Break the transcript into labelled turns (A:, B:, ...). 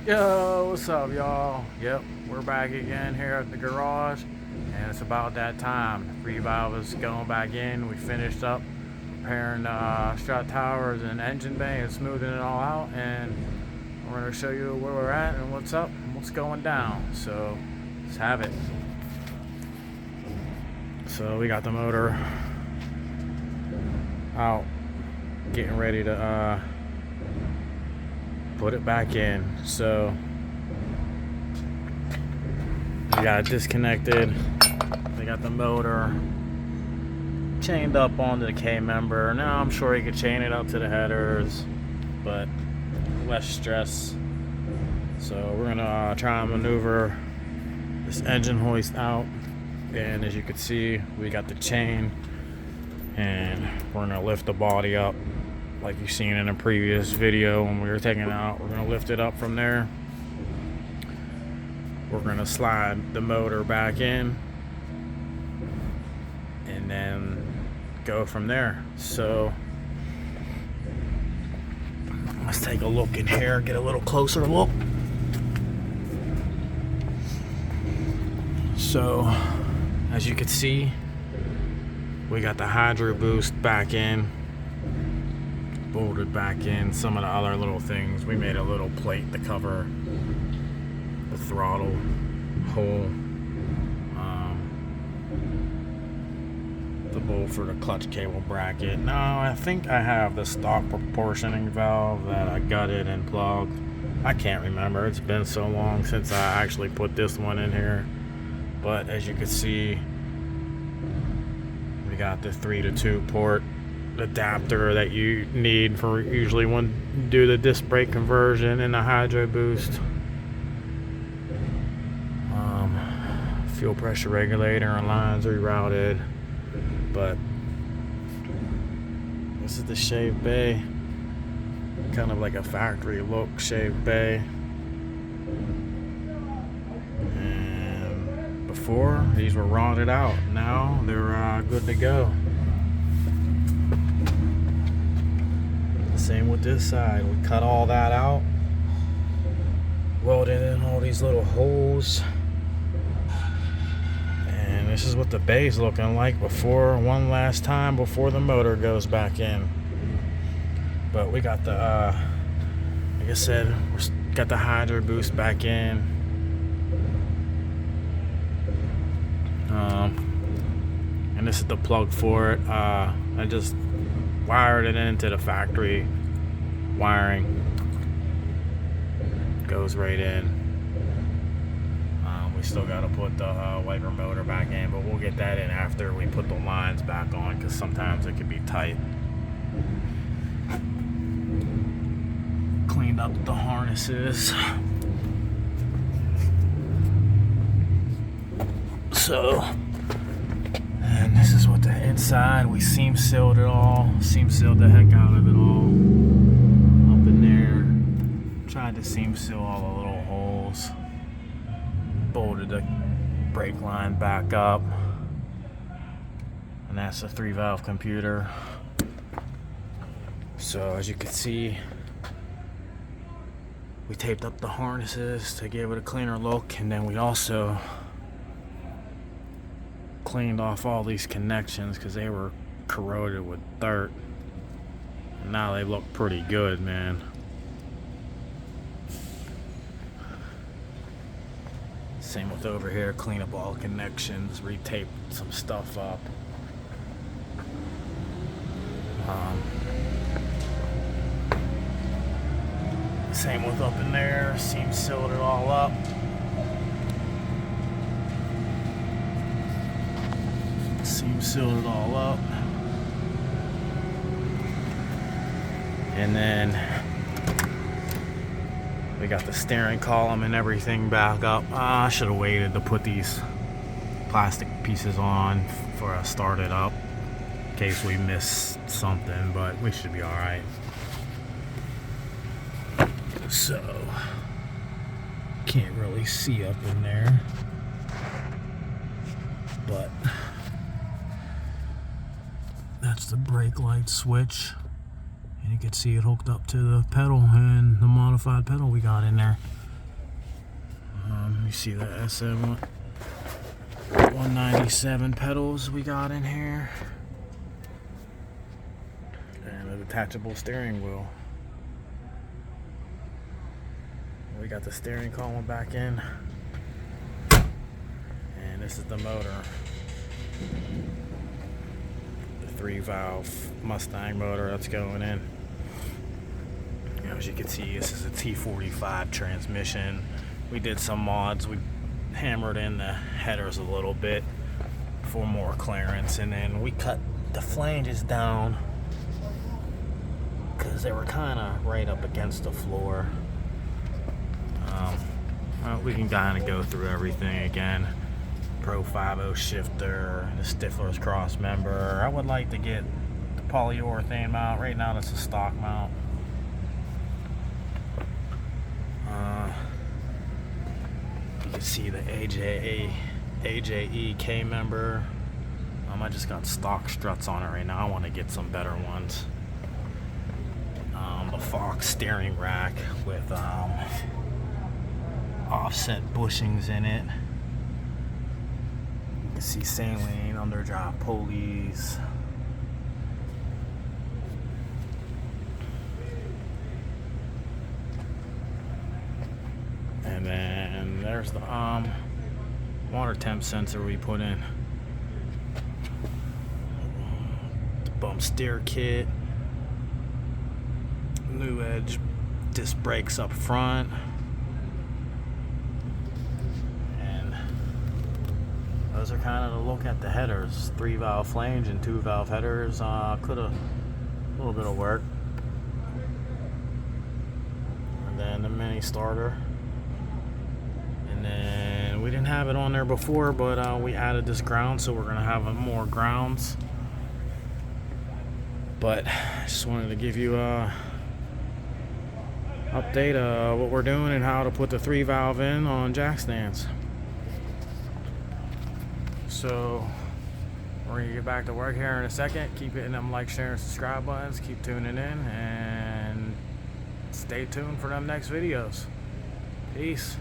A: Yo, what's up, y'all? Yep, we're back again here at the garage, and it's about that time. The free valve is going back in. We finished up repairing strut towers and engine bay and smoothing it all out, and we're going to show you where we're at and what's up and what's going down. So, let's have it. So, we got the motor out, getting ready to put it back in. So we got it disconnected. They got the motor chained up onto the K member. Now I'm sure you could chain it up to the headers, but less stress. So we're gonna try and maneuver this engine hoist out, and as you can see, we got the chain, and we're gonna lift the body up like you've seen in a previous video when we were taking it out. We're going to lift it up from there. We're going to slide the motor back in and then go from there. So let's take a look in here, get a little closer look. So as you can see, we got the hydro boost back in, bolted back in. Some of the other little things, we made a little plate to cover the throttle hole, the bolt for the clutch cable bracket. Now I think I have the stock proportioning valve that I gutted and plugged. I can't remember, it's been so long since I actually put this one in here, but as you can see, we got the 3-to-2 port adapter that you need for usually when you do the disc brake conversion and the hydro boost. Fuel pressure regulator and lines rerouted, but this is the shaved bay, kind of like a factory look shaved bay. And before, these were rotted out. Now they're good to go. Same with this side. We cut all that out, welded in all these little holes, and this is what the bay's looking like before, one last time before the motor goes back in. But we got the like I said, we got the hydro boost back in, and this is the plug for it. I just wired it into the factory wiring, goes right in. We still got to put the wiper motor back in, but we'll get that in after we put the lines back on, because sometimes it can be tight. Cleaned up the harnesses. So, and this is what the inside, we seam sealed it all, seam sealed the heck out of it all up in there. Tried to seam seal all the little holes, bolted the brake line back up, and that's the 3-valve computer. So as you can see, we taped up the harnesses to give it a cleaner look, and then we also cleaned off all these connections because they were corroded with dirt. And now they look pretty good, man. Same with over here, clean up all the connections, retape some stuff up. Same with up in there, seam sealed it all up. Seam sealed it all up. And then we got the steering column and everything back up. I should have waited to put these plastic pieces on before I started up, in case we missed something, but we should be alright. So, can't really see up in there, but that's the brake light switch, and you can see it hooked up to the pedal and the modified pedal we got in there. me see the SM 197 pedals we got in here. And a detachable steering wheel. We got the steering column back in. And this is the motor. The 3-valve Mustang motor that's going in. You know, as you can see, this is a T45 transmission. We did some mods. We hammered in the headers a little bit for more clearance, and then we cut the flanges down because they were kind of right up against the floor. Well, we can kind of go through everything again. Pro 5.0 shifter, the Stifler's cross member. I would like to get the polyurethane mount. Right now that's a stock mount. You can see the AJE K member. I just got stock struts on it right now. I want to get some better ones. The Fox steering rack with offset bushings in it. You can see saline underdrive pulleys. And then there's the water temp sensor we put in. The bump steer kit. New edge disc brakes up front. And those are kind of the look at the headers. 3-valve flange and 2-valve headers. Could have a little bit of work. And then the mini starter. And then we didn't have it on there before, but we added this ground, so we're gonna have more grounds. But I just wanted to give you a update of what we're doing and how to put the 3-valve in on jack stands. So we're gonna get back to work here in a second. Keep hitting them like, share, and subscribe buttons. Keep tuning in and stay tuned for them next videos. Peace.